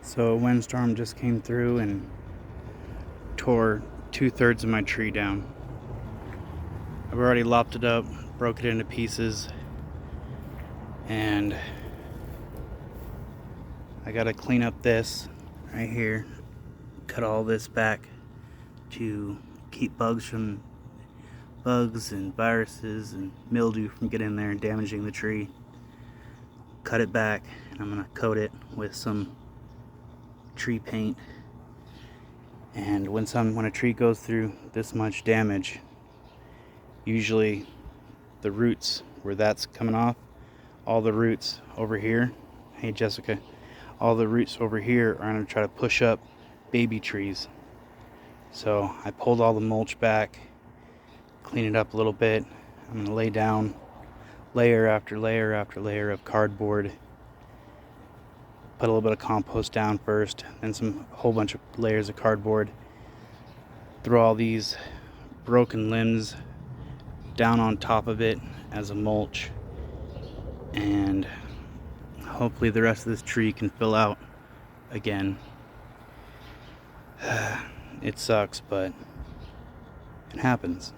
So a windstorm just came through and tore 2/3 of my tree down. I've already lopped it up, broke it into pieces, and I gotta clean up this right here, cut all this back to keep bugs and viruses and mildew from getting in there and damaging the tree. Cut it back, and I'm gonna coat it with some tree paint. And when a tree goes through this much damage, usually the roots where that's coming off, all the roots over here, hey Jessica, all the roots over here are going to try to push up baby trees. So I pulled all the mulch back, clean it up a little bit. I'm going to lay down layer after layer after layer of cardboard, put a little bit of compost down first, then a whole bunch of layers of cardboard, throw all these broken limbs down on top of it as a mulch, and hopefully the rest of this tree can fill out again. It sucks, but it happens.